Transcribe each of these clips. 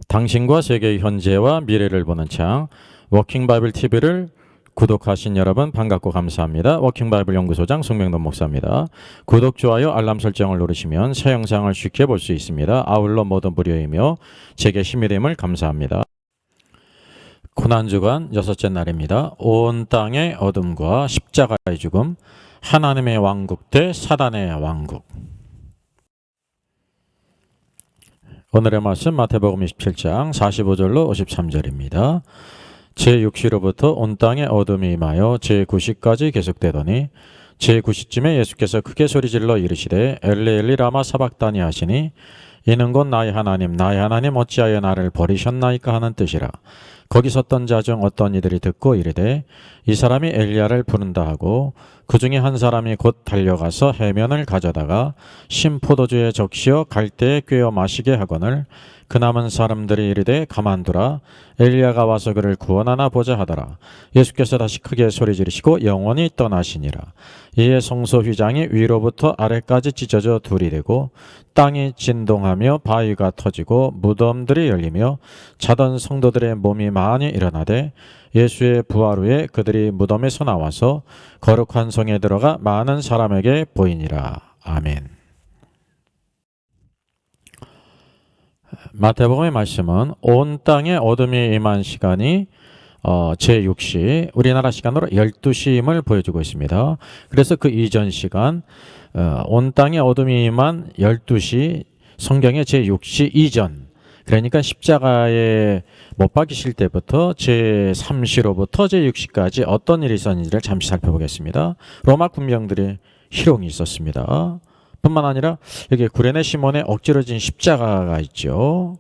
당신과 세계의 현재와 미래를 보는 창 워킹 바이블 TV를 구독하신 여러분 반갑고 감사합니다. 워킹 바이블 연구소장 송명돈 목사입니다. 구독, 좋아요, 알람 설정을 누르시면 새 영상을 쉽게 볼 수 있습니다. 아울러 모든 무료이며 제게 힘이 됨을 감사합니다. 고난주간 여섯째 날입니다. 온 땅의 어둠과 십자가의 죽음, 하나님의 왕국 대 사단의 왕국. 오늘의 말씀 마태복음 27장 45절로 53절입니다. 제6시로부터 온 땅에 어둠이 임하여 제9시까지 계속되더니 제9시쯤에 예수께서 크게 소리질러 이르시되 엘리 엘리 라마 사박다니 하시니 이는 곧 나의 하나님 어찌하여 나를 버리셨나이까 하는 뜻이라. 거기 섰던 자 중 어떤 이들이 듣고 이르되 이 사람이 엘리야를 부른다 하고 그 중에 한 사람이 곧 달려가서 해면을 가져다가 신포도주에 적시어 갈대에 꿰어 마시게 하거늘 그 남은 사람들이 이르되 가만두라 엘리야가 와서 그를 구원하나 보자 하더라. 예수께서 다시 크게 소리 지르시고 영원히 떠나시니라. 이에 성소 휘장이 위로부터 아래까지 찢어져 둘이 되고 땅이 진동하며 바위가 터지고 무덤들이 열리며 자던 성도들의 몸이 많이 일어나되 예수의 부활 후에 그들이 무덤에서 나와서 거룩한 성에 들어가 많은 사람에게 보이니라. 아멘. 마태복음의 말씀은 온 땅에 어둠이 임한 시간이 제6시, 우리나라 시간으로 12시임을 보여주고 있습니다. 그래서 그 이전 시간, 온 땅에 어둠이 임한 12시, 성경의 제6시 이전, 그러니까 십자가에 못 박히실 때부터 제3시로부터 제6시까지 어떤 일이 있었는지를 잠시 살펴보겠습니다. 로마 군병들의 희롱이 있었습니다. 뿐만 아니라 여기 구레네 시몬의 억지로 진 십자가가 있죠.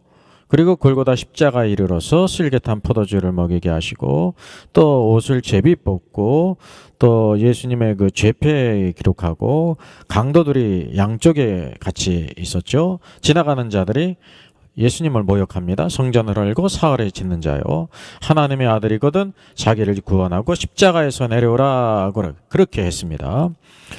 그리고 골고다 십자가에 이르러서 슬개탄 포도주를 먹이게 하시고 또 옷을 제비 뽑고 또 예수님의 그 죄패 기록하고 강도들이 양쪽에 같이 있었죠. 지나가는 자들이 예수님을 모욕합니다. 성전을 헐고 사흘에 짓는 자요 하나님의 아들이거든 자기를 구원하고 십자가에서 내려오라 그렇게 했습니다.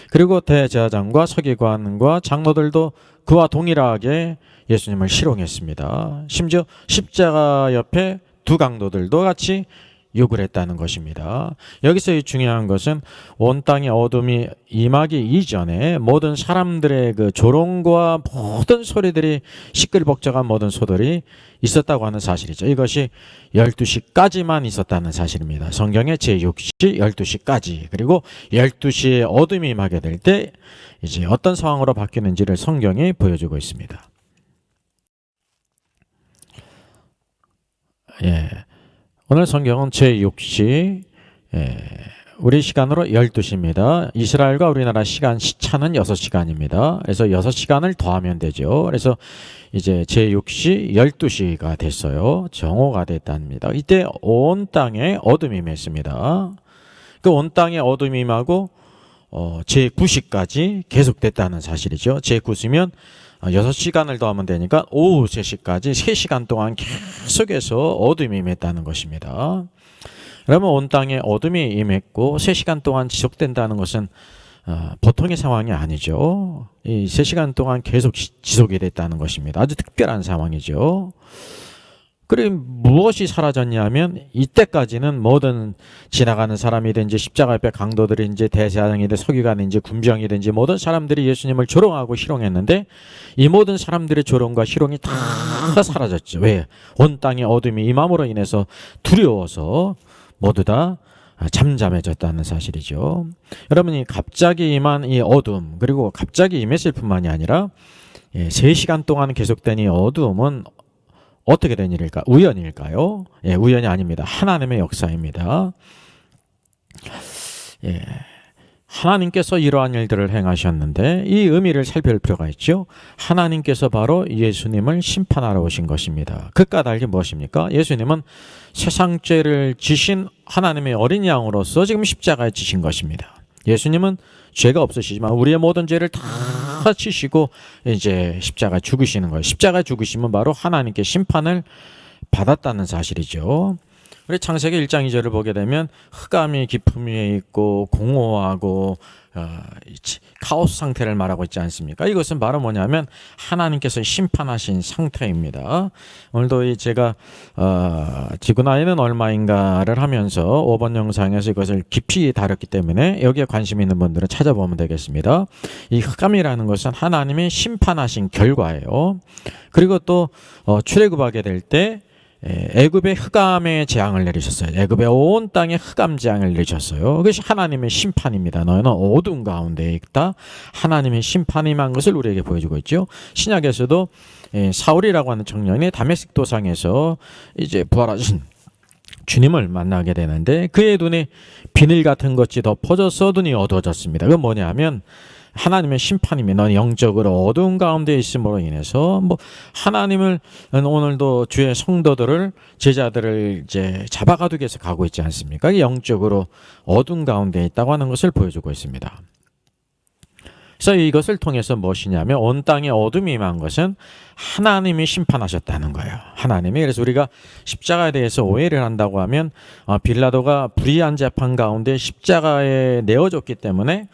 그리고 대제사장과 서기관과 장로들도 그와 동일하게 예수님을 희롱했습니다. 심지어 십자가 옆에 두 강도들도 같이 욕을 했다는 것입니다. 여기서 이 중요한 것은 온 땅에 어둠이 임하기 이전에 모든 사람들의 그 조롱과 모든 소리들이 시끌벅적한 모든 소들이 있었다고 하는 사실이죠. 이것이 12시까지만 있었다는 사실입니다. 성경의 제6시 12시까지, 그리고 12시에 어둠이 임하게 될 때 이제 어떤 상황으로 바뀌는지를 성경이 보여주고 있습니다. 예. 오늘 성경은 제6시, 우리 시간으로 12시입니다. 이스라엘과 우리나라 시차는 6시간입니다. 그래서 6시간을 더하면 되죠. 그래서 이제 제6시 12시가 됐어요. 정오가 됐답니다. 이때 온 땅에 어둠이 임했습니다. 그 온 땅에 어둠이 임하고 제9시까지 계속됐다는 사실이죠. 제9시면 6시간을 더하면 되니까 오후 3시까지 3시간 동안 계속해서 어둠이 임했다는 것입니다. 그러면 온 땅에 어둠이 임했고 3시간 동안 지속된다는 것은 보통의 상황이 아니죠. 이 3시간 동안 계속 지속이 됐다는 것입니다. 아주 특별한 상황이죠. 그리고 무엇이 사라졌냐면 이때까지는 모든 지나가는 사람이든지 십자가 옆에 강도들인지 대제사장이든지 서기관인지 군병이든지 모든 사람들이 예수님을 조롱하고 희롱했는데 이 모든 사람들의 조롱과 희롱이 다 사라졌죠. 왜? 온 땅에 어둠이 임함으로 인해서 두려워서 모두 다 잠잠해졌다는 사실이죠. 여러분이 갑자기 임한 이 어둠, 그리고 갑자기 임했을 뿐만이 아니라 3시간 동안 계속된 이 어둠은 어떻게 된 일일까? 우연일까요? 우연이 아닙니다. 하나님의 역사입니다. 하나님께서 이러한 일들을 행하셨는데 이 의미를 살펴볼 필요가 있죠. 하나님께서 바로 예수님을 심판하러 오신 것입니다. 그 까닭이 무엇입니까? 예수님은 세상 죄를 지신 하나님의 어린 양으로서 지금 십자가에 지신 것입니다. 예수님은 죄가 없으시지만 우리의 모든 죄를 다 지시고 이제 십자가에 죽으시는 거예요. 십자가에 죽으시면 바로 하나님께 심판을 받았다는 사실이죠. 그래서 창세기 1장 2절을 보게 되면 흑암이 깊음 위에 있고 공허하고 카오스 상태를 말하고 있지 않습니까? 이것은 바로 뭐냐면 하나님께서 심판하신 상태입니다. 오늘도 제가 지구 나이는 얼마인가를 하면서 5번 영상에서 이것을 깊이 다뤘기 때문에 여기에 관심 있는 분들은 찾아보면 되겠습니다. 이 흑암이라는 것은 하나님이 심판하신 결과예요. 그리고 또 출애굽하게 될 때 애굽의 흑암의 재앙을 내리셨어요. 애굽의 온 땅에 흑암 재앙을 내리셨어요. 그것이 하나님의 심판입니다. 너희는 어두운 가운데 있다. 하나님의 심판이 임한 것을 우리에게 보여주고 있죠. 신약에서도 사울이라고 하는 청년이 다메섹 도상에서 이제 부활하신 주님을 만나게 되는데 그의 눈에 비늘 같은 것이 덮어져서 눈이 어두워졌습니다. 그건 뭐냐면 하나님의 심판입니다. 너는 영적으로 어두운 가운데 있음으로 인해서 하나님을 오늘도 주의 성도들을 제자들을 이제 잡아가두기 위해서 가고 있지 않습니까? 영적으로 어두운 가운데 있다고 하는 것을 보여주고 있습니다. 그래서 이것을 통해서 무엇이냐면 온 땅에 어둠이 임한 것은 하나님이 심판하셨다는 거예요. 하나님이. 그래서 우리가 십자가에 대해서 오해를 한다고 하면 빌라도가 불의한 재판 가운데 십자가에 내어줬기 때문에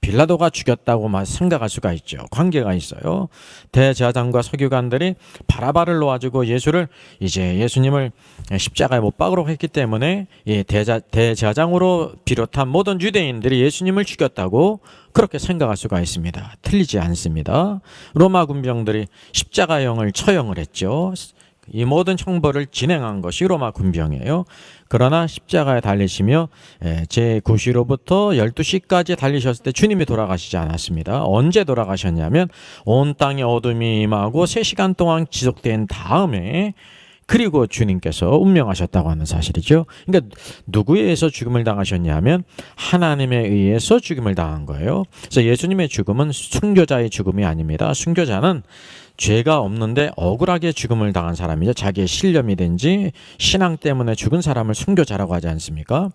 빌라도가 죽였다고 생각할 수가 있죠. 관계가 있어요. 대제사장과 서기관들이 바라바를 놓아주고 예수님을 십자가에 못 박으려고 했기 때문에 대제사장으로 비롯한 모든 유대인들이 예수님을 죽였다고 그렇게 생각할 수가 있습니다. 틀리지 않습니다. 로마 군병들이 십자가형을 처형을 했죠. 이 모든 형벌을 진행한 것이 로마 군병이에요. 그러나 십자가에 달리시며 제9시로부터 12시까지 달리셨을 때 주님이 돌아가시지 않았습니다. 언제 돌아가셨냐면 온 땅에 어둠이 임하고 3시간 동안 지속된 다음에 그리고 주님께서 운명하셨다고 하는 사실이죠. 그러니까 누구에 의해서 죽음을 당하셨냐면 하나님에 의해서 죽음을 당한 거예요. 그래서 예수님의 죽음은 순교자의 죽음이 아닙니다. 순교자는 죄가 없는데 억울하게 죽음을 당한 사람이죠. 자기의 신념이든지 신앙 때문에 죽은 사람을 순교자라고 하지 않습니까?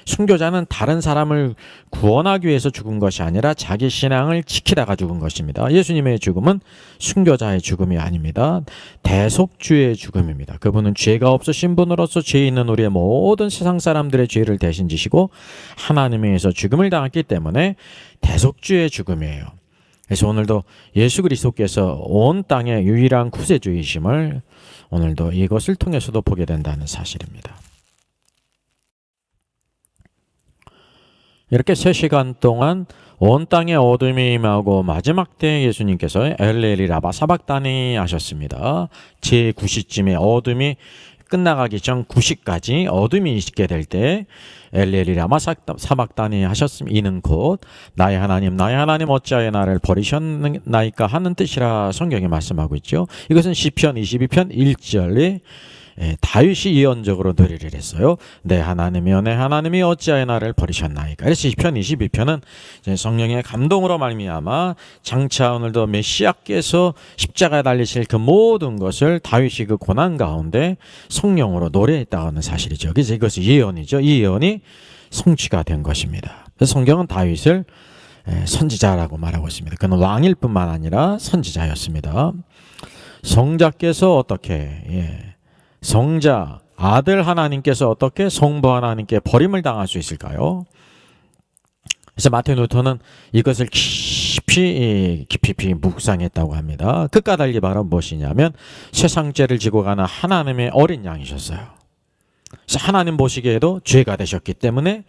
순교자는 다른 사람을 구원하기 위해서 죽은 것이 아니라 자기 신앙을 지키다가 죽은 것입니다. 예수님의 죽음은 순교자의 죽음이 아닙니다. 대속주의 죽음입니다. 그분은 죄가 없으신 분으로서 죄 있는 우리의 모든 세상 사람들의 죄를 대신 지시고 하나님에 의해서 죽음을 당했기 때문에 대속주의 죽음이에요. 그래서 오늘도 예수 그리스도께서 온 땅의 유일한 구세주이심을 오늘도 이것을 통해서도 보게 된다는 사실입니다. 이렇게 3시간 동안 온 땅에 어둠이 임하고 마지막 때 예수님께서 엘레리 라바 사박다니 하셨습니다. 제9시쯤에 어둠이 끝나가기 전 9시까지 어둠이 있게 될 때 엘레리 라마 사박다니 하셨음. 이는 곧 나의 하나님 어찌하여 나를 버리셨나이까 하는 뜻이라 성경이 말씀하고 있죠. 이것은 시편 22편 1절에 다윗이 예언적으로 노래를 했어요. 내 하나님이 어찌하여 나를 버리셨나이까. 그래서 시편 22편은 성령의 감동으로 말미암아 장차 오늘도 메시아께서 십자가에 달리실 그 모든 것을 다윗이 그 고난 가운데 성령으로 노래했다는 사실이죠. 그래서 이것이 예언이죠. 이 예언이 성취가 된 것입니다. 그래서 성경은 다윗을 선지자라고 말하고 있습니다. 그는 왕일 뿐만 아니라 선지자였습니다. 성자께서 어떻게 성자, 아들 하나님께서 어떻게 성부 하나님께 버림을 당할 수 있을까요? 그래서 마틴 루터는 이것을 깊이 묵상했다고 합니다. 그 까닭이 바로 무엇이냐면 세상죄를 지고 가는 하나님의 어린 양이셨어요. 그래서 하나님 보시기에도 죄가 되셨기 때문에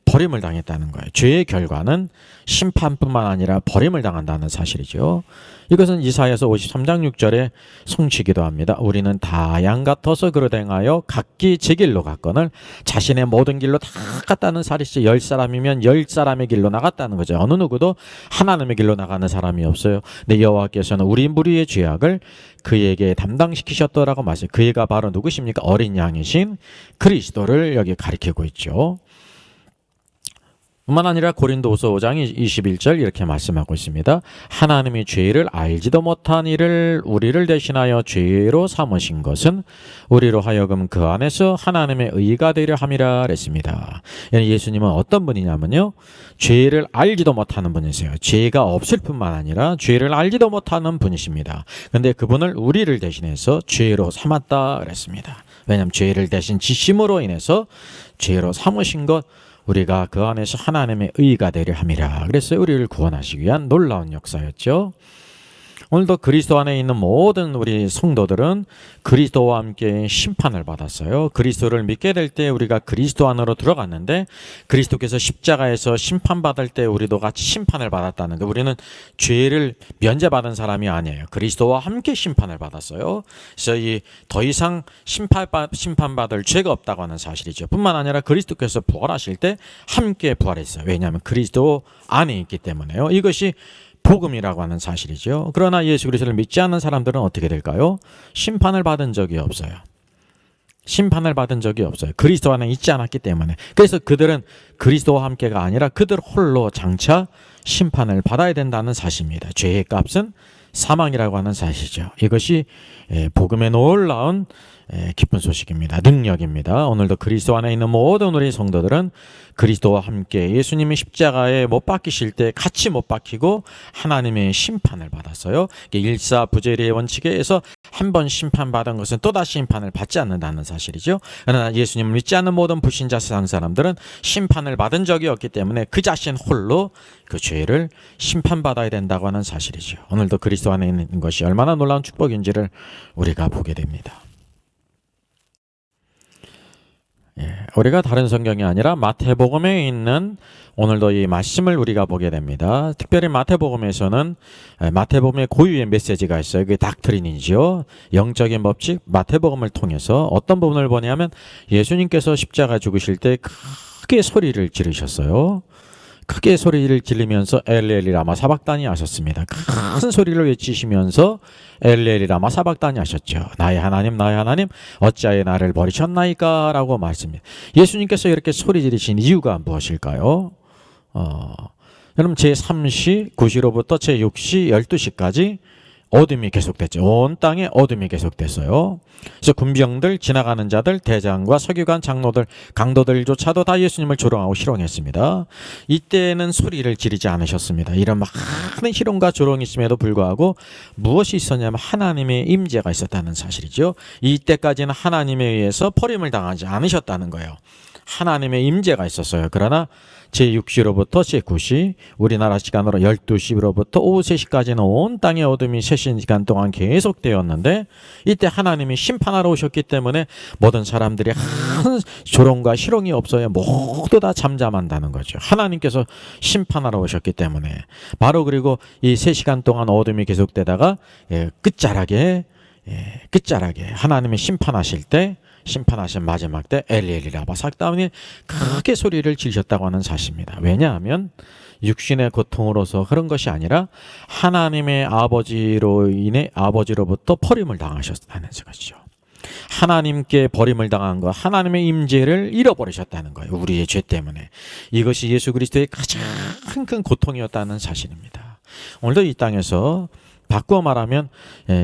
버림을 당했다는 거예요. 죄의 결과는 심판뿐만 아니라 버림을 당한다는 사실이죠. 이것은 이사야서 53장 6절에 성취기도 합니다. 우리는 다 양 같아서 그러되 행하여 각기 제 길로 갔거늘 자신의 모든 길로 다 갔다는 사실이죠. 10사람이면 10사람의 길로 나갔다는 거죠. 어느 누구도 하나님의 길로 나가는 사람이 없어요. 근데 여호와께서는 우리 무리의 죄악을 그에게 담당시키셨더라고 말씀해요. 그가 바로 누구십니까? 어린 양이신 그리스도를 여기 가리키고 있죠. 뿐만 아니라 고린도후서 5장 21절 이렇게 말씀하고 있습니다. 하나님이 죄를 알지도 못한 이를 우리를 대신하여 죄로 삼으신 것은 우리로 하여금 그 안에서 하나님의 의가 되려 함이라 그랬습니다. 예수님은 어떤 분이냐면요, 죄를 알지도 못하는 분이세요. 죄가 없을 뿐만 아니라 죄를 알지도 못하는 분이십니다. 근데 그분을 우리를 대신해서 죄로 삼았다 그랬습니다. 왜냐하면 죄를 대신 지심으로 인해서 죄로 삼으신 것, 우리가 그 안에서 하나님의 의가 되려 함이라. 그래서 우리를 구원하시기 위한 놀라운 역사였죠. 오늘도 그리스도 안에 있는 모든 우리 성도들은 그리스도와 함께 심판을 받았어요. 그리스도를 믿게 될 때 우리가 그리스도 안으로 들어갔는데, 그리스도께서 십자가에서 심판받을 때 우리도 같이 심판을 받았다는 거. 우리는 죄를 면제받은 사람이 아니에요. 그리스도와 함께 심판을 받았어요. 그래서 더 이상 심판받을 죄가 없다고 하는 사실이죠. 뿐만 아니라 그리스도께서 부활하실 때 함께 부활했어요. 왜냐하면 그리스도 안에 있기 때문에요. 이것이 복음이라고 하는 사실이죠. 그러나 예수 그리스도를 믿지 않는 사람들은 어떻게 될까요? 심판을 받은 적이 없어요. 심판을 받은 적이 없어요. 그리스도 안에 있지 않았기 때문에. 그래서 그들은 그리스도와 함께가 아니라 그들 홀로 장차 심판을 받아야 된다는 사실입니다. 죄의 값은 사망이라고 하는 사실이죠. 이것이 복음의 놀라운 기쁜 소식입니다. 능력입니다. 오늘도 그리스도 안에 있는 모든 우리 성도들은 그리스도와 함께 예수님이 십자가에 못 박히실 때 같이 못 박히고 하나님의 심판을 받았어요. 일사부재리의 원칙에 의해서 한 번 심판받은 것은 또다시 심판을 받지 않는다는 사실이죠. 그러나 예수님을 믿지 않는 모든 불신자 세상 사람들은 심판을 받은 적이 없기 때문에 그 자신 홀로 그 죄를 심판받아야 된다고 하는 사실이죠. 오늘도 그리스도 안에 있는 것이 얼마나 놀라운 축복인지를 우리가 보게 됩니다. 우리가 다른 성경이 아니라 마태복음에 있는 오늘도 이 말씀을 우리가 보게 됩니다. 특별히 마태복음에서는 마태복음의 고유의 메시지가 있어요. 그게 닥트린이죠. 영적인 법칙. 마태복음을 통해서 어떤 부분을 보냐면 예수님께서 십자가 죽으실 때 크게 소리를 지르셨어요. 크게 소리를 지르면서 엘리 라마 사박다니 하셨습니다. 큰 소리를 외치시면서 엘리 라마 사박다니 하셨죠. 나의 하나님 나의 하나님 어찌하여 나를 버리셨나이까 라고 말씀합니다. 예수님께서 이렇게 소리 지르신 이유가 무엇일까요? 여러분 제3시 9시로부터 제6시 12시까지 어둠이 계속됐죠. 온 땅에 어둠이 계속됐어요. 그래서 군병들, 지나가는 자들, 대장과 서기관, 장로들, 강도들조차도 다 예수님을 조롱하고 희롱했습니다. 이때는 소리를 지르지 않으셨습니다. 이런 많은 희롱과 조롱이 있음에도 불구하고 무엇이 있었냐면 하나님의 임재가 있었다는 사실이죠. 이때까지는 하나님에 의해서 버림을 당하지 않으셨다는 거예요. 하나님의 임재가 있었어요. 그러나 제6시로부터 제9시 우리나라 시간으로 12시로부터 오후 3시까지는 온 땅의 어둠이 3시간 동안 계속되었는데, 이때 하나님이 심판하러 오셨기 때문에 모든 사람들이 한 조롱과 희롱이 없어야 모두 다 잠잠한다는 거죠. 하나님께서 심판하러 오셨기 때문에. 바로 그리고 이 3시간 동안 어둠이 계속되다가 끝자락에 하나님이 심판하실 때, 심판하신 마지막 때 엘리 라마 사박다니 크게 소리를 지르셨다고 하는 사실입니다. 왜냐하면 육신의 고통으로서 그런 것이 아니라 하나님의 아버지로부터 버림을 당하셨다는 것이죠. 하나님께 버림을 당한 것, 하나님의 임재를 잃어버리셨다는 거예요. 우리의 죄 때문에. 이것이 예수 그리스도의 가장 큰 고통이었다는 사실입니다. 오늘도 이 땅에서 바꾸어 말하면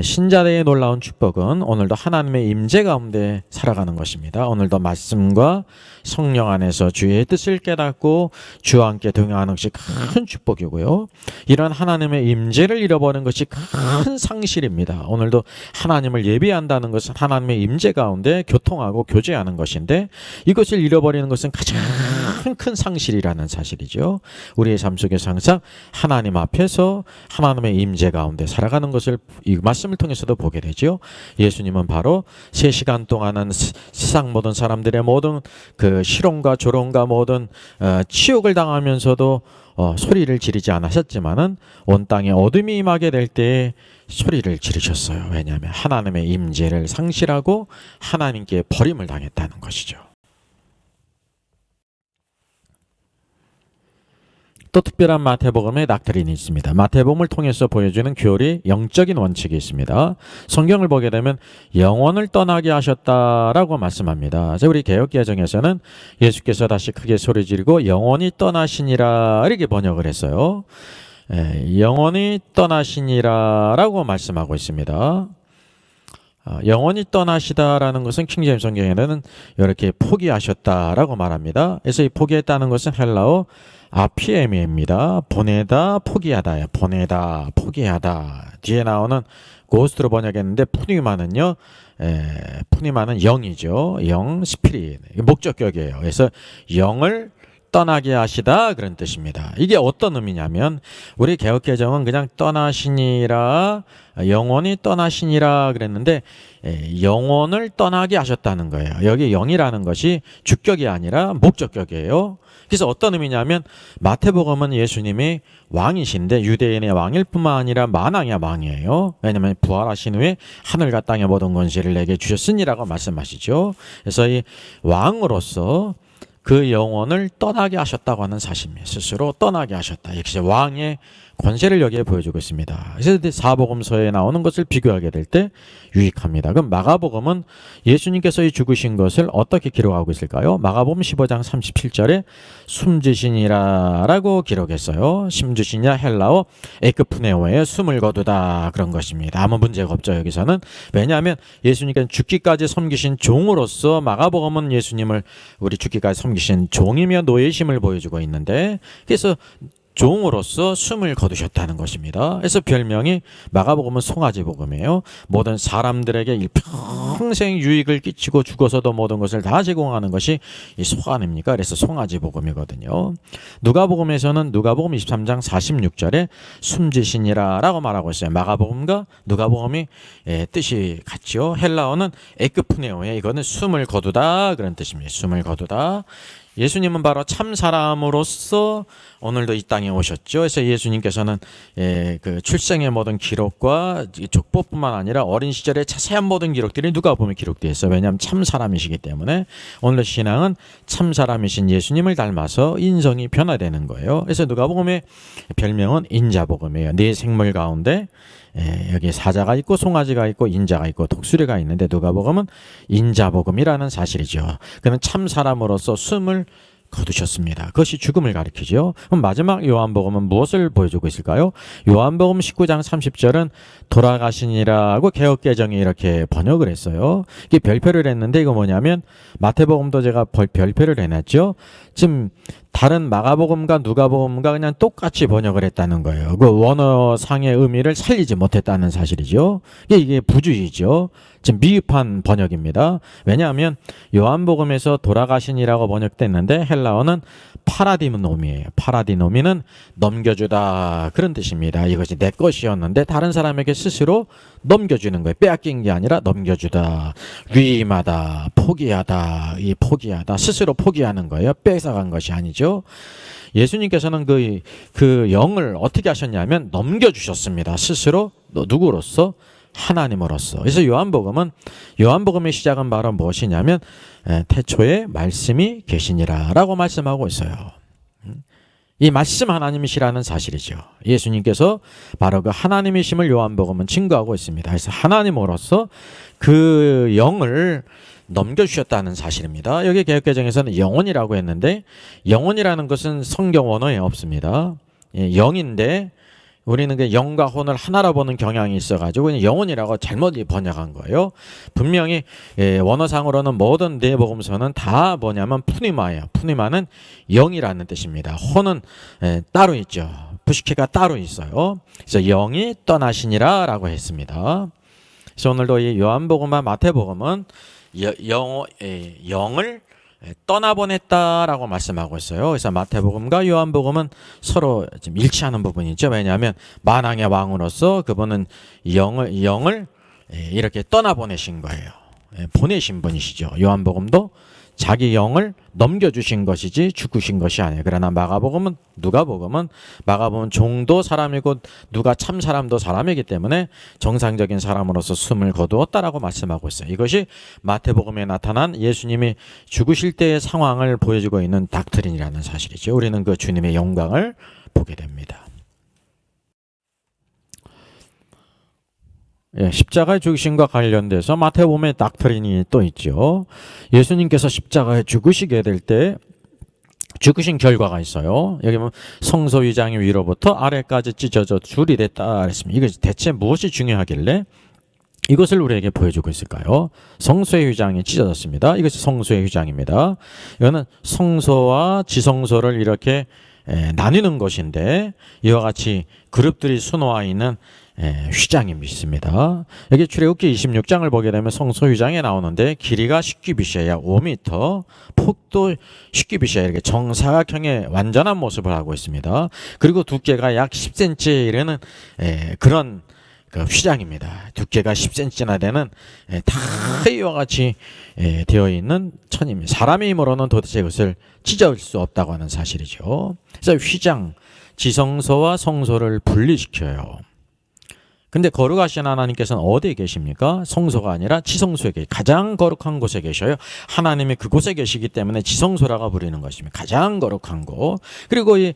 신자들의 놀라운 축복은 오늘도 하나님의 임재 가운데 살아가는 것입니다. 오늘도 말씀과 성령 안에서 주의 뜻을 깨닫고 주와 함께 동행하는 것이 큰 축복이고요. 이런 하나님의 임재를 잃어버리는 것이 큰 상실입니다. 오늘도 하나님을 예비한다는 것은 하나님의 임재 가운데 교통하고 교제하는 것인데, 이것을 잃어버리는 것은 가장 큰 상실이라는 사실이죠. 우리의 삶 속에서 항상 하나님 앞에서 하나님의 임재 가운데 살아가는 것을 이 말씀을 통해서도 보게 되죠. 예수님은 바로 3시간 동안은 세상 모든 사람들의 모든 그 희롱과 조롱과 모든 치욕을 당하면서도 소리를 지르지 않으셨지만은 온 땅에 어둠이 임하게 될 때에 소리를 지르셨어요. 왜냐하면 하나님의 임재를 상실하고 하나님께 버림을 당했다는 것이죠. 또 특별한 마태복음의 닥트린이 있습니다. 마태복음을 통해서 보여주는 교리, 영적인 원칙이 있습니다. 성경을 보게 되면 영혼을 떠나게 하셨다라고 말씀합니다. 우리 개역개정에서는 예수께서 다시 크게 소리 지르고 영혼이 떠나시니라 이렇게 번역을 했어요. 영혼이 떠나시니라라고 말씀하고 있습니다. 영원히 떠나시다라는 것은 킹제임스 성경에는 이렇게 포기하셨다라고 말합니다. 그래서 이 포기했다는 것은 헬라어 아피에미입니다. 보내다, 포기하다예요. 보내다, 포기하다. 뒤에 나오는 고스트로 번역했는데 푸니마는요, 푸니마는 영이죠. 영, 스피릿, 목적격이에요. 그래서 영을 떠나게 하시다 그런 뜻입니다. 이게 어떤 의미냐면 우리 개역개정은 그냥 떠나시니라, 영원히 떠나시니라 그랬는데 영혼을 떠나게 하셨다는 거예요. 여기 영이라는 것이 주격이 아니라 목적격이에요. 그래서 어떤 의미냐면 마태복음은 예수님이 왕이신데 유대인의 왕일 뿐만 아니라 만왕의 왕이에요. 왜냐하면 부활하신 후에 하늘과 땅의 모든 권세를 내게 주셨으니라고 말씀하시죠. 그래서 이 왕으로서 그 영혼을 떠나게 하셨다고 하는 사실입니다. 스스로 떠나게 하셨다. 역시 왕의 권세를 여기에 보여주고 있습니다. 그래서 사복음서에 나오는 것을 비교하게 될 때 유익합니다. 그럼 마가복음은 예수님께서 이 죽으신 것을 어떻게 기록하고 있을까요? 마가복음 15장 37절에 숨지시니라라고 기록했어요. 숨지시냐 헬라어 에크푸네오에 숨을 거두다 그런 것입니다. 아무 문제가 없죠. 여기서는. 왜냐하면 예수님께서 죽기까지 섬기신 종으로서 마가복음은 예수님을 우리 죽기까지 섬기신 종이며 노예심을 보여주고 있는데 그래서 종으로서 숨을 거두셨다는 것입니다. 그래서 별명이 마가복음은 송아지 복음이에요. 모든 사람들에게 일평생 유익을 끼치고 죽어서도 모든 것을 다 제공하는 것이 이 소 아닙니까? 그래서 송아지 복음이거든요. 누가복음에서는 누가복음 23장 46절에 숨지시니라라고 말하고 있어요. 마가복음과 누가복음이 뜻이 같죠. 헬라어는 에크푸네오에 이거는 숨을 거두다 그런 뜻입니다. 숨을 거두다. 예수님은 바로 참 사람으로서 오늘도 이 땅에 오셨죠. 그래서 예수님께서는 그 출생의 모든 기록과 족보뿐만 아니라 어린 시절의 자세한 모든 기록들이 누가복음에 기록되어 있어요. 왜냐하면 참 사람이시기 때문에 오늘 신앙은 참 사람이신 예수님을 닮아서 인성이 변화되는 거예요. 그래서 누가복음의 별명은 인자복음이에요. 네 생물 가운데 여기 사자가 있고 송아지가 있고 인자가 있고 독수리가 있는데 누가복음은 인자복음이라는 사실이죠. 그는 참 사람으로서 숨을 거두셨습니다. 그것이 죽음을 가리키죠. 그럼 마지막 요한복음은 무엇을 보여주고 있을까요? 요한복음 19장 30절은 돌아가시니라고 개역개정이 이렇게 번역을 했어요. 이게 별표를 했는데 이거 뭐냐면 마태복음도 제가 별표를 해놨죠. 지금 다른 마가복음과 누가복음과 그냥 똑같이 번역을 했다는 거예요. 그 원어상의 의미를 살리지 못했다는 사실이죠. 이게 부주의죠. 지금 미흡한 번역입니다. 왜냐하면 요한복음에서 돌아가신이라고 번역됐는데 헬라어는 파라디노미예요. 파라디노미는 넘겨주다 그런 뜻입니다. 이것이 내 것이었는데 다른 사람에게 스스로 넘겨주는 거예요. 빼앗긴 게 아니라 넘겨주다, 위임하다, 포기하다, 포기하다, 스스로 포기하는 거예요. 뺏어간 것이 아니죠. 예수님께서는 그 영을 어떻게 하셨냐면 넘겨주셨습니다. 스스로 누구로서? 하나님으로서. 그래서 요한복음의 시작은 바로 무엇이냐면 태초에 말씀이 계시니라라고 말씀하고 있어요. 이 말씀 하나님이시라는 사실이죠. 예수님께서 바로 그 하나님이심을 요한복음은 증거하고 있습니다. 그래서 하나님으로서 그 영을 넘겨주셨다는 사실입니다. 여기 개역개정에서는 영혼이라고 했는데 영혼이라는 것은 성경 원어에 없습니다. 영인데 우리는 그 영과 혼을 하나로 보는 경향이 있어가지고 그냥 영혼이라고 잘못 번역한 거예요. 분명히 원어상으로는 모든 네 복음서는 다 뭐냐면 푸니마예요. 푸니마는 영이라는 뜻입니다. 혼은 따로 있죠. 부시케가 따로 있어요. 그래서 영이 떠나시니라라고 했습니다. 그래서 오늘도 이 요한복음과 마태복음은 영을 떠나보냈다라고 말씀하고 있어요. 그래서 마태복음과 요한복음은 서로 좀 일치하는 부분이 있죠. 왜냐하면 만왕의 왕으로서 그분은 영을 이렇게 떠나보내신 거예요. 보내신 분이시죠. 요한복음도 자기 영을 넘겨주신 것이지 죽으신 것이 아니에요. 그러나 누가복음은 종도 사람이고 누가 참 사람도 사람이기 때문에 정상적인 사람으로서 숨을 거두었다라고 말씀하고 있어요. 이것이 마태복음에 나타난 예수님이 죽으실 때의 상황을 보여주고 있는 닥트린이라는 사실이죠. 우리는 그 주님의 영광을 보게 됩니다. 예, 십자가의 죽으심과 관련돼서 마태복음의 닥트린이 또 있죠. 예수님께서 십자가에 죽으시게 될 때 죽으신 결과가 있어요. 여기 보면 성소휘장이 위로부터 아래까지 찢어져 줄이 됐다 그랬습니다. 이게 대체 무엇이 중요하길래 이것을 우리에게 보여주고 있을까요? 성소의 휘장이 찢어졌습니다. 이것이 성소의 휘장입니다. 이거는 성소와 지성소를 이렇게 나뉘는 것인데 이와 같이 그룹들이 수놓아 있는 휘장이 있습니다. 여기 출애굽기 26장을 보게 되면 성소 휘장에 나오는데 길이가 10규빗이에요. 약 5m, 폭도 10규빗이에요. 이렇게 정사각형의 완전한 모습을 하고 있습니다. 그리고 두께가 약 10cm에 이르는 그런 그 휘장입니다. 두께가 10cm나 되는 다 이와 같이 되어 있는 천입니다. 사람의 힘으로는 도대체 이것을 찢을 수 없다고 하는 사실이죠. 그래서 휘장, 지성소와 성소를 분리시켜요. 근데 거룩하신 하나님께서는 어디에 계십니까? 성소가 아니라 지성소에 가장 거룩한 곳에 계셔요. 하나님이 그곳에 계시기 때문에 지성소라고 부르는 것입니다. 가장 거룩한 곳. 그리고 이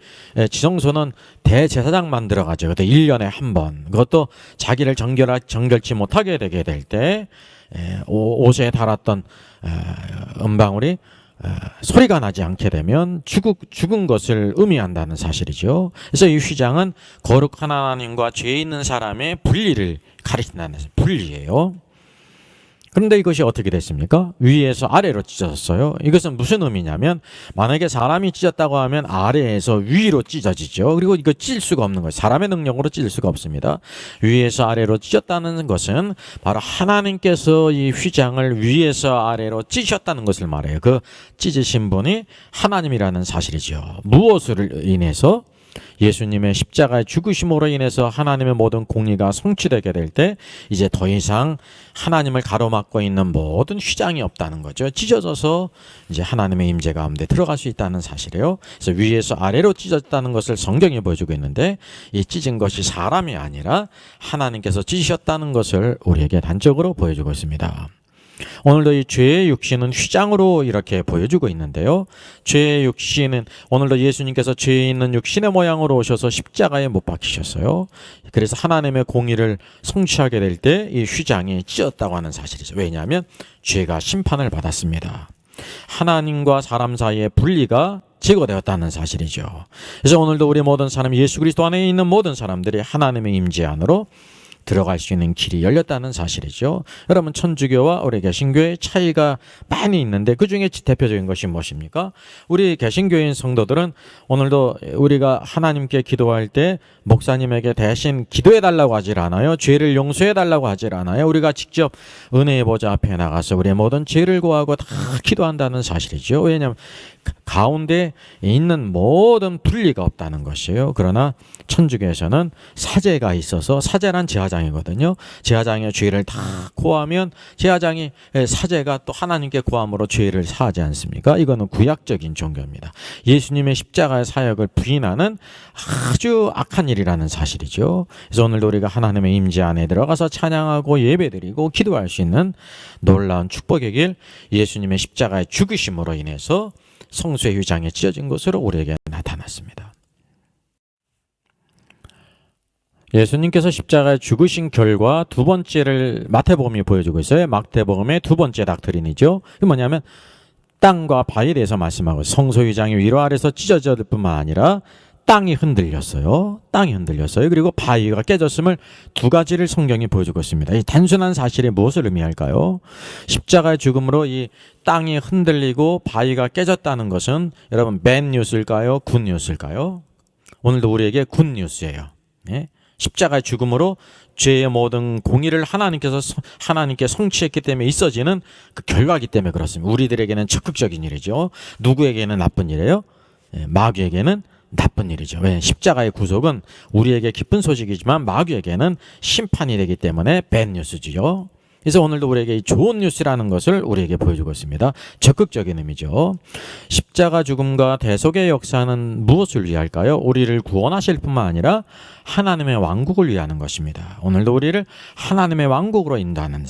지성소는 대제사장만 들어가죠. 그것도 1년에 한 번. 그것도 자기를 정결치 못하게 되게 될 때 옷에 달았던 은방울이 소리가 나지 않게 되면 죽은 것을 의미한다는 사실이죠. 그래서 이 휘장은 거룩한 하나님과 죄 있는 사람의 분리를 가리킨다는 분리예요. 그런데 이것이 어떻게 됐습니까? 위에서 아래로 찢어졌어요. 이것은 무슨 의미냐면 만약에 사람이 찢었다고 하면 아래에서 위로 찢어지죠. 그리고 이거 찢을 수가 없는 거예요. 사람의 능력으로 찢을 수가 없습니다. 위에서 아래로 찢었다는 것은 바로 하나님께서 이 휘장을 위에서 아래로 찢으셨다는 것을 말해요. 그 찢으신 분이 하나님이라는 사실이죠. 무엇을 인해서? 예수님의 십자가의 죽으심으로 인해서 하나님의 모든 공의가 성취되게 될 때 이제 더 이상 하나님을 가로막고 있는 모든 휘장이 없다는 거죠. 찢어져서 이제 하나님의 임재 가운데 들어갈 수 있다는 사실이에요. 그래서 위에서 아래로 찢어졌다는 것을 성경이 보여주고 있는데 이 찢은 것이 사람이 아니라 하나님께서 찢으셨다는 것을 우리에게 단적으로 보여주고 있습니다. 오늘도 이 죄의 육신은 휘장으로 이렇게 보여주고 있는데요. 죄의 육신은 오늘도 예수님께서 죄 있는 육신의 모양으로 오셔서 십자가에 못 박히셨어요. 그래서 하나님의 공의를 성취하게 될 때 이 휘장이 찢었다고 하는 사실이죠. 왜냐하면 죄가 심판을 받았습니다. 하나님과 사람 사이의 분리가 제거되었다는 사실이죠. 그래서 오늘도 우리 모든 사람, 예수 그리스도 안에 있는 모든 사람들이 하나님의 임재 안으로 들어갈 수 있는 길이 열렸다는 사실이죠. 여러분, 천주교와 우리 개신교의 차이가 많이 있는데 그 중에 대표적인 것이 무엇입니까? 우리 개신교인 성도들은 오늘도 우리가 하나님께 기도할 때 목사님에게 대신 기도해 달라고 하질 않아요. 죄를 용서해 달라고 하질 않아요. 우리가 직접 은혜의 보좌 앞에 나가서 우리의 모든 죄를 구하고 다 기도한다는 사실이죠. 왜냐하면 가운데 있는 모든 분리가 없다는 것이에요. 그러나 천주교에서는 사제가 있어서, 사제란 제사장이거든요. 제사장의 죄를 다 고하면 제사장이, 사제가 또 하나님께 고함으로 죄를 사하지 않습니까? 이거는 구약적인 종교입니다. 예수님의 십자가의 사역을 부인하는 아주 악한 일이라는 사실이죠. 그래서 오늘도 우리가 하나님의 임재 안에 들어가서 찬양하고 예배드리고 기도할 수 있는 놀라운 축복의 길, 예수님의 십자가의 죽으심으로 인해서 성소의 휘장에 찢어진 것으로 우리에게 나타났습니다. 예수님께서 십자가에 죽으신 결과 두 번째를 마태복음이 보여주고 있어요. 마태복음의 두 번째 닥트린이죠. 그게 뭐냐면 땅과 바위에 대해서 말씀하고 있어요. 성소 휘장이 위로 아래서 찢어질 뿐만 아니라 땅이 흔들렸어요. 땅이 흔들렸어요. 그리고 바위가 깨졌음을 두 가지를 성경이 보여주고 있습니다. 이 단순한 사실이 무엇을 의미할까요? 십자가의 죽음으로 이 땅이 흔들리고 바위가 깨졌다는 것은 여러분 밴 뉴스일까요? 굿 뉴스일까요? 오늘도 우리에게 굿 뉴스예요. 예? 십자가의 죽음으로 죄의 모든 공의를 하나님께 성취했기 때문에 있어지는 그 결과이기 때문에 그렇습니다. 우리들에게는 적극적인 일이죠. 누구에게는 나쁜 일이에요? 예, 마귀에게는 나쁜 일이죠. 왜? 십자가의 구속은 우리에게 기쁜 소식이지만 마귀에게는 심판이 되기 때문에 밴 뉴스지요. 그래서 오늘도 우리에게 이 좋은 뉴스라는 것을 우리에게 보여주고 있습니다. 적극적인 의미죠. 십자가 죽음과 대속의 역사는 무엇을 위할까요? 우리를 구원하실 뿐만 아니라 하나님의 왕국을 위하는 것입니다. 오늘도 우리를 하나님의 왕국으로 인도하는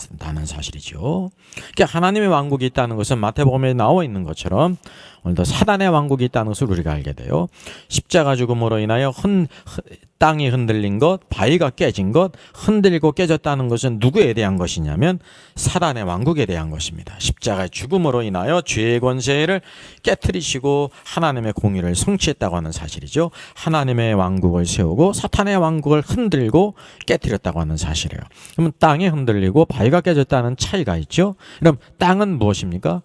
사실이죠. 그러니까 하나님의 왕국이 있다는 것은 마태복음에 나와 있는 것처럼 오늘도 사단의 왕국이 있다는 것을 우리가 알게 돼요. 십자가 죽음으로 인하여 땅이 흔들린 것, 바위가 깨진 것, 흔들리고 깨졌다는 것은 누구에 대한 것이냐면 사단의 왕국에 대한 것입니다. 십자가의 죽음으로 인하여 죄의 권세를 깨트리시고 하나님의 공의를 성취했다고 하는 사실이죠. 하나님의 왕국을 세우고 사탄의 왕국을 흔들고 깨트렸다고 하는 사실이에요. 그러면 땅이 흔들리고 바위가 깨졌다는 차이가 있죠. 그럼 땅은 무엇입니까?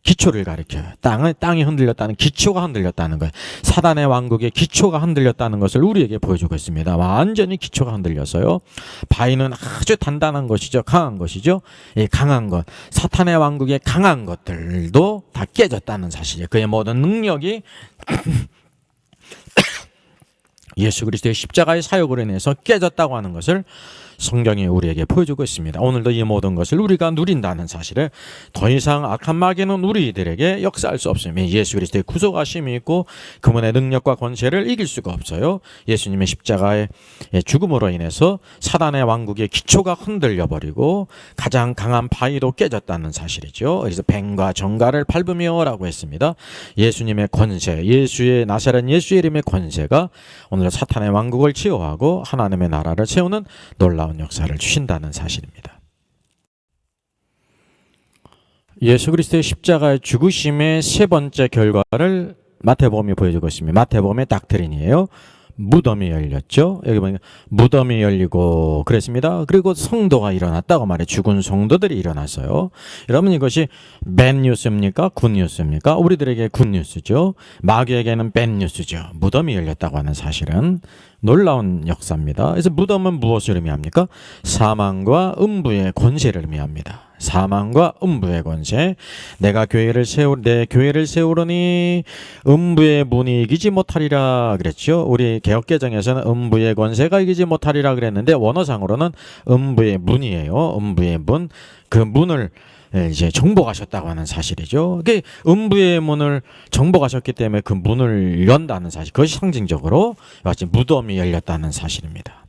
기초를 가리켜요. 땅이 흔들렸다는, 기초가 흔들렸다는 거예요. 사단의 왕국의 기초가 흔들렸다는 것을 우리에게 보여주고 있습니다. 완전히 기초가 흔들렸어요. 바위는 아주 단단한 것이죠. 강한 것이죠. 강한 것, 사탄의 왕국의 강한 것들도 다 깨졌다는 사실이에요. 그의 모든 능력이 예수 그리스도의 십자가의 사역으로 인해서 깨졌다고 하는 것을 성경이 우리에게 보여주고 있습니다. 오늘도 이 모든 것을 우리가 누린다는 사실을 더 이상 악한 마귀는 우리들에게 역사할 수 없습니다. 예수 그리스도의 구속하심이 있고 그분의 능력과 권세를 이길 수가 없어요. 예수님의 십자가의 죽음으로 인해서 사단의 왕국의 기초가 흔들려버리고 가장 강한 바위도 깨졌다는 사실이죠. 그래서 뱀과 정갈을 밟으며라고 했습니다. 예수님의 권세, 예수의 나사렛 예수의 이름의 권세가 오늘 사탄의 왕국을 치유하고 하나님의 나라를 세우는 놀라운 역사를 주신다는 사실입니다. 예수 그리스도의 십자가의 죽으심의 세 번째 결과를 마태복음이 보여주고 있습니다. 마태복음의 닥트린이에요. 무덤이 열렸죠. 여기 보니까 무덤이 열리고 그랬습니다. 그리고 성도가 일어났다고 말해. 죽은 성도들이 일어났어요. 여러분, 이것이 밴뉴스입니까? 굿뉴스입니까? 우리들에게 굿뉴스죠. 마귀에게는 밴뉴스죠. 무덤이 열렸다고 하는 사실은 놀라운 역사입니다. 그래서 무덤은 무엇을 의미합니까? 사망과 음부의 권세를 의미합니다. 사망과 음부의 권세. 내 교회를 세우려니 음부의 문이 이기지 못하리라 그랬죠. 우리 개역개정에서는 음부의 권세가 이기지 못하리라 그랬는데 원어상으로는 음부의 문이에요. 음부의 문. 그 문을 이제 정복하셨다고 하는 사실이죠. 그 음부의 문을 정복하셨기 때문에 그 문을 연다는 사실, 그것이 상징적으로 마치 무덤이 열렸다는 사실입니다.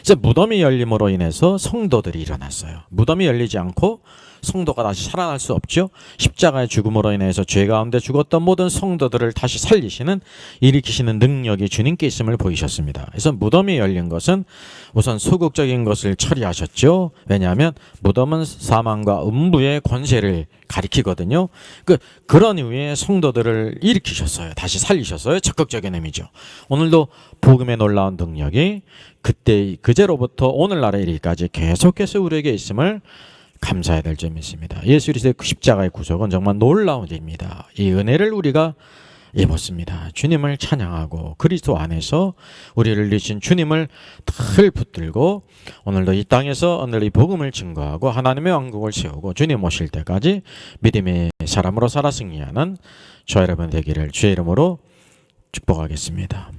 이제 무덤이 열림으로 인해서 성도들이 일어났어요. 무덤이 열리지 않고 성도가 다시 살아날 수 없죠. 십자가의 죽음으로 인해서 죄 가운데 죽었던 모든 성도들을 다시 살리시는, 일으키시는 능력이 주님께 있음을 보이셨습니다. 그래서 무덤이 열린 것은 우선 소극적인 것을 처리하셨죠. 왜냐하면 무덤은 사망과 음부의 권세를 가리키거든요. 그런 이유에 성도들을 일으키셨어요. 다시 살리셨어요. 적극적인 의미죠. 오늘도 복음의 놀라운 능력이 그제로부터 오늘날에 이르기까지 계속해서 우리에게 있음을 감사해야 될 점이 있습니다. 예수 그리스도의 십자가의 구속은 정말 놀라운 일입니다. 이 은혜를 우리가 입었습니다. 주님을 찬양하고 그리스도 안에서 우리를 이루신 주님을 늘 붙들고 오늘도 이 땅에서 오늘 이 복음을 증거하고 하나님의 왕국을 세우고 주님 오실 때까지 믿음의 사람으로 살아 승리하는 저 여러분 되기를 주의 이름으로 축복하겠습니다.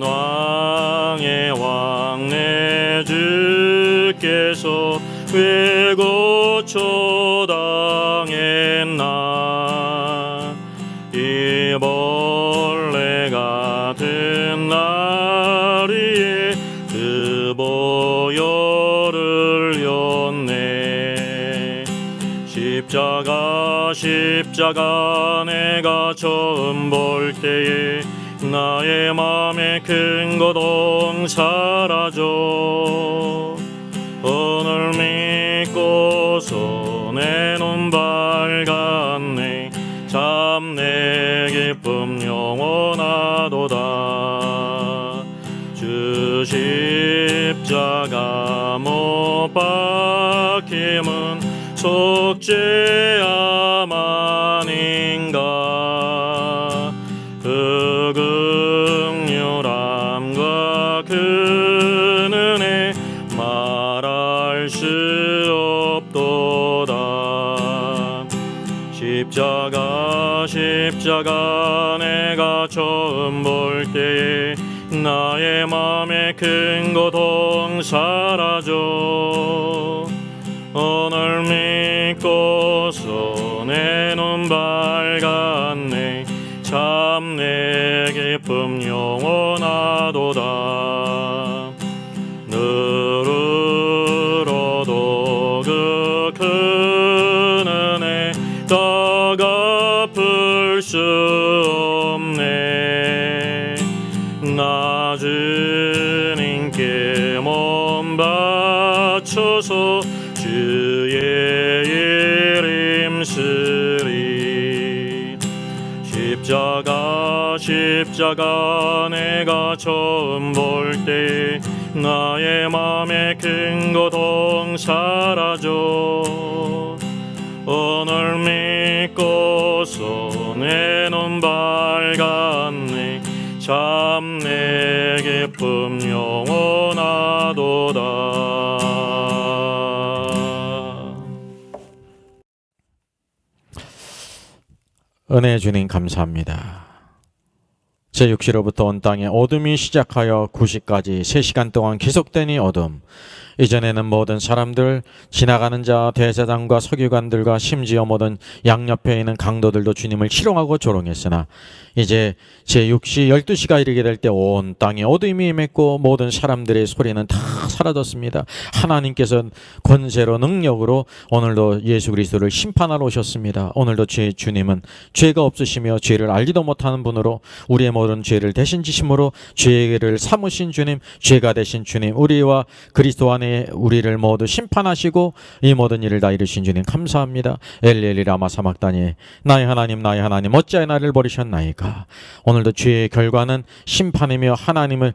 만왕의 왕 내 주께서 왜 고초당했나. 이 벌레 같은 나리에 그 보혈을 였네. 십자가 내가 처음 볼 때에 나의 맘에 큰 고통 사라져. 오늘 믿고서 내 눈 밝았네. 참 내 기쁨 영원하도다. 주 십자가 못 박힘은 속죄함 아닌가. 그 긍휼함과 그 은혜 말할 수 없도다. 십자가 내가 처음 볼 때에 나의 맘에 큰 고통 사라져. 오늘 믿고서 내 눈 밝았네. 참 내 기쁨 영원하도다. 누르러도 그 큰 은혜 다 갚을 수 없네. 나 주님께 몸 바쳐서 주의 이름 쓰리. 십자가 내가 처음 볼 때 나의 맘에 큰 고통 사라져. 오늘 믿고서 내 눈 밝았네. 참 내 기쁨 영원하도다. 은혜 주님 감사합니다. 제6시로부터 온 땅에 어둠이 시작하여 9시까지 3시간 동안 계속된 이 어둠, 이전에는 모든 사람들, 지나가는 자, 대제사장과 서기관들과 심지어 모든 양옆에 있는 강도들도 주님을 희롱하고 조롱했으나 이제 제6시 12시가 이르게 될 때 온 땅에 어둠이 임했고 모든 사람들의 소리는 다 사라졌습니다. 하나님께서 권세로 능력으로 오늘도 예수 그리스도를 심판하러 오셨습니다. 오늘도 주님은 죄가 없으시며 죄를 알지도 못하는 분으로 우리의 모든 죄를 대신 지심으로 죄를 삼으신 주님, 죄가 되신 주님, 우리와 그리스도 안에 우리를 모두 심판하시고 이 모든 일을 다 이루신 주님 감사합니다. 엘리엘리 라마 사막다니 나의 하나님 어찌하여 나를 버리셨나이까. 오늘도 죄의 결과는 심판이며 하나님의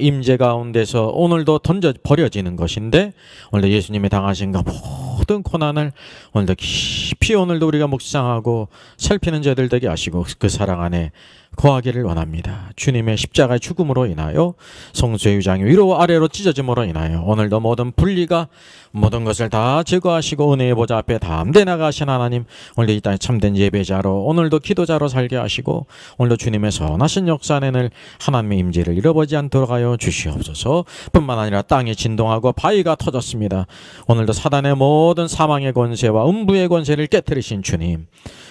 임재 가운데서 오늘도 버려지는 것인데 오늘도 예수님이 당하신 그 모든 고난을 오늘도 깊이 오늘도 우리가 묵상하고 살피는 자들 되게 하시고 그 사랑 안에 거하기를 원합니다. 주님의 십자가의 죽음으로 인하여 성소의 유장이 위로 아래로 찢어짐으로 인하여 오늘도 모든 분리가 모든 것을 다 제거하시고 은혜의 보좌 앞에 담대 나가신 하나님, 오늘도 이 땅에 참된 예배자로 오늘도 기도자로 살게 하시고 오늘도 주님의 선하신 역사 안에는 하나님의 임재를 잃어버리지 않도록 하여 주시옵소서. 뿐만 아니라 땅이 진동하고 바위가 터졌습니다. 오늘도 사단의 모든 사망의 권세와 음부의 권세를 깨뜨리신 주님,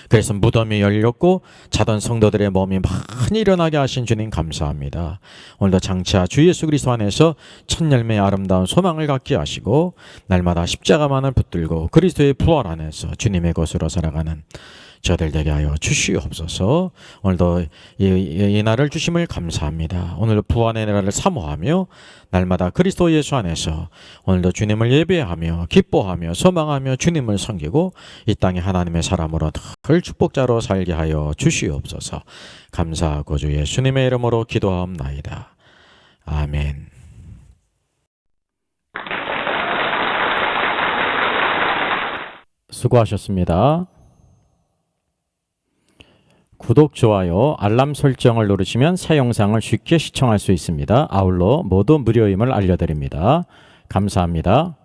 그래서 무덤이 열렸고 자던 성도들의 몸이 많이 일어나게 하신 주님 감사합니다. 오늘도 장차 주 예수 그리스도 안에서 첫 열매의 아름다운 소망을 갖게 하시고 날마다 십자가만을 붙들고 그리스도의 부활 안에서 주님의 것으로 살아가는 저들 되게 하여 주시옵소서. 오늘도 이 날을 주심을 감사합니다. 오늘도 부활의 날을 사모하며 날마다 그리스도 예수 안에서 오늘도 주님을 예배하며 기뻐하며 소망하며 주님을 섬기고 이 땅에 하나님의 사람으로 늘 축복자로 살게 하여 주시옵소서. 감사하고 주 예수님의 이름으로 기도하옵나이다. 아멘. 수고하셨습니다. 구독, 좋아요, 알람 설정을 누르시면 새 영상을 쉽게 시청할 수 있습니다. 아울러 모두 무료임을 알려드립니다. 감사합니다.